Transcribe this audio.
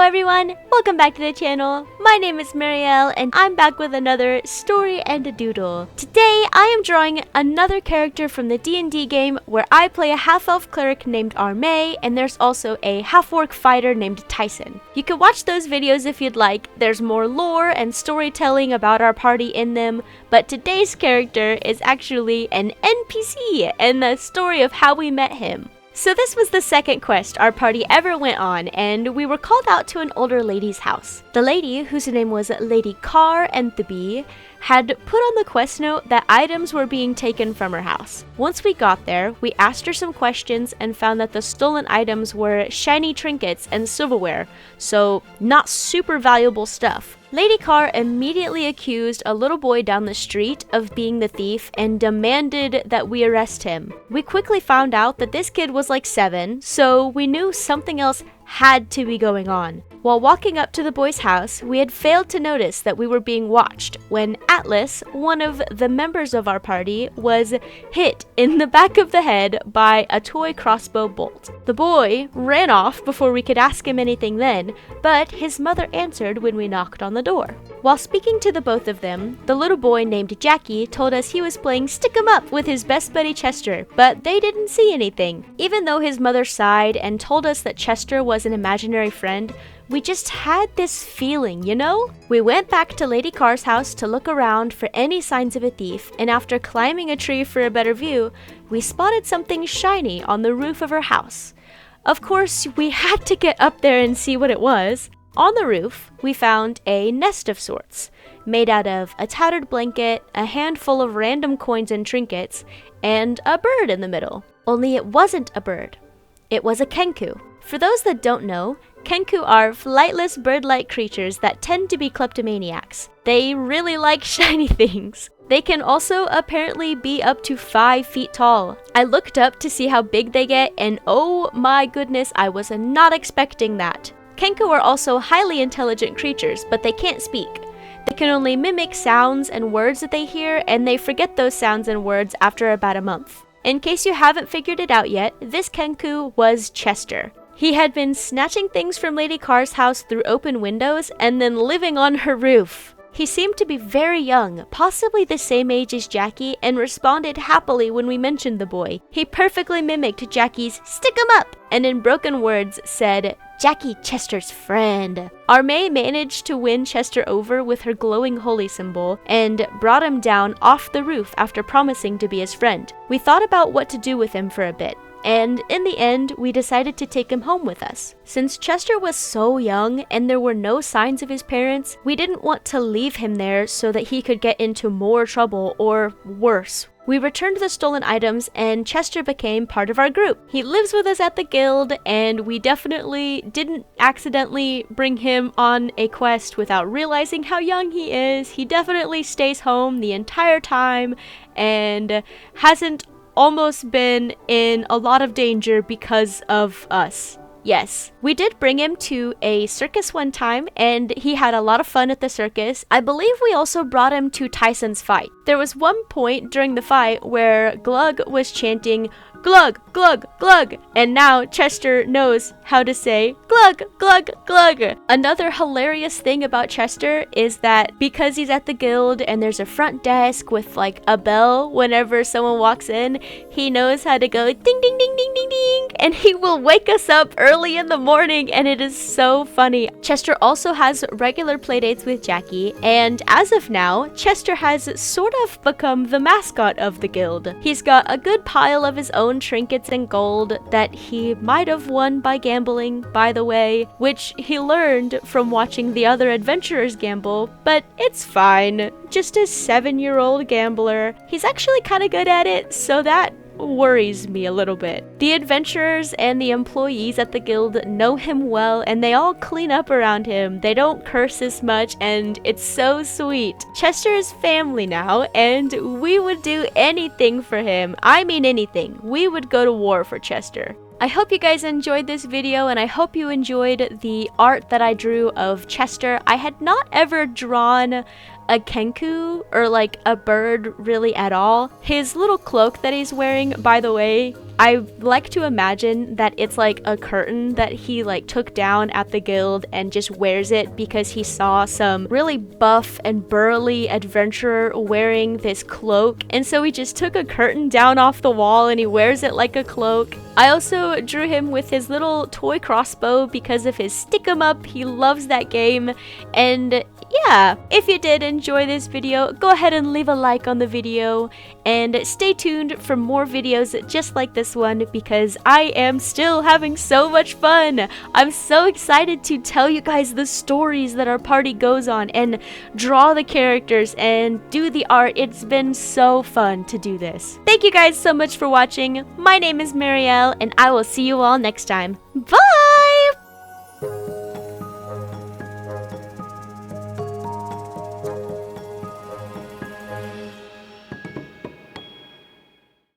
everyone, welcome back to the channel. My name is Maeriel and I'm back with another Story and Doodle. Today I am drawing another character from the D&D game where I play a half-elf cleric named Armay and there's also a half-orc fighter named Tyson. You can watch those videos if you'd like. There's more lore and storytelling about our party in them, but today's character is actually an NPC and the story of how we met him. So this was the second quest our party ever went on, and we were called out to an older lady's house. The lady, whose name was Lady Carr Enthaby, had put on the quest note that items were being taken from her house. Once we got there, we asked her some questions and found that the stolen items were shiny trinkets and silverware, so not super valuable stuff. Lady Carr immediately accused a little boy down the street of being the thief and demanded that we arrest him. We quickly found out that this kid was like 7, so we knew something else had to be going on. While walking up to the boy's house, we had failed to notice that we were being watched when Atlas, one of the members of our party, was hit in the back of the head by a toy crossbow bolt. The boy ran off before we could ask him anything then, but his mother answered when we knocked on the door. While speaking to the both of them, the little boy named Jackie told us he was playing Stick 'em Up with his best buddy Chester, but they didn't see anything. Even though his mother sighed and told us that Chester was an imaginary friend, we just had this feeling, you know? We went back to Lady Carr's house to look around for any signs of a thief, and after climbing a tree for a better view, we spotted something shiny on the roof of her house. Of course, we had to get up there and see what it was. On the roof, we found a nest of sorts, made out of a tattered blanket, a handful of random coins and trinkets, and a bird in the middle. Only it wasn't a bird. It was a kenku. For those that don't know, kenku are flightless bird-like creatures that tend to be kleptomaniacs. They really like shiny things. They can also apparently be up to 5 feet tall. I looked up to see how big they get, and oh my goodness, I was not expecting that. Kenku are also highly intelligent creatures, but they can't speak. They can only mimic sounds and words that they hear, and they forget those sounds and words after about a month. In case you haven't figured it out yet, this kenku was Chester. He had been snatching things from Lady Carr's house through open windows and then living on her roof. He seemed to be very young, possibly the same age as Jackie, and responded happily when we mentioned the boy. He perfectly mimicked Jackie's "Stick 'em up!" and in broken words said, "Jackie, Chester's friend." Armay managed to win Chester over with her glowing holy symbol and brought him down off the roof after promising to be his friend. We thought about what to do with him for a bit, and in the end, we decided to take him home with us. Since Chester was so young and there were no signs of his parents, we didn't want to leave him there so that he could get into more trouble or worse. We returned the stolen items and Chester became part of our group. He lives with us at the guild, and we definitely didn't accidentally bring him on a quest without realizing how young he is. He definitely stays home the entire time and hasn't almost been in a lot of danger because of us. Yes, we did bring him to a circus one time, and he had a lot of fun at the circus. I believe we also brought him to Tyson's fight. There was one point during the fight where Glug was chanting, "Glug, glug, glug," and now Chester knows how to say glug, glug, glug. Another hilarious thing about Chester is that because he's at the guild and there's a front desk with like a bell whenever someone walks in, he knows how to go ding, ding, ding, ding, ding, ding, and he will wake us up early in the morning, and it is so funny. Chester also has regular playdates with Jackie, and as of now, Chester has sort of become the mascot of the guild. He's got a good pile of his own trinkets and gold that he might have won by gambling, by the way, which he learned from watching the other adventurers gamble, but it's fine. Just a 7-year-old gambler. He's actually kind of good at it, so that worries me a little bit. The adventurers and the employees at the guild know him well, and they all clean up around him. They don't curse as much, and it's so sweet. Chester is family now, and we would do anything for him. I mean anything. We would go to war for Chester. I hope you guys enjoyed this video, and I hope you enjoyed the art that I drew of Chester. I had not ever drawn a kenku or like a bird really at all. His little cloak that he's wearing, by the way, I like to imagine that it's like a curtain that he like took down at the guild and just wears it because he saw some really buff and burly adventurer wearing this cloak, and so he just took a curtain down off the wall and he wears it like a cloak. I also drew him with his little toy crossbow because of his stick 'em up. He loves that game. And yeah, if you did enjoy this video, go ahead and leave a like on the video and stay tuned for more videos just like this one because I am still having so much fun. I'm so excited to tell you guys the stories that our party goes on and draw the characters and do the art. It's been so fun to do this. Thank you guys so much for watching. My name is Maeriel and I will see you all next time. Bye!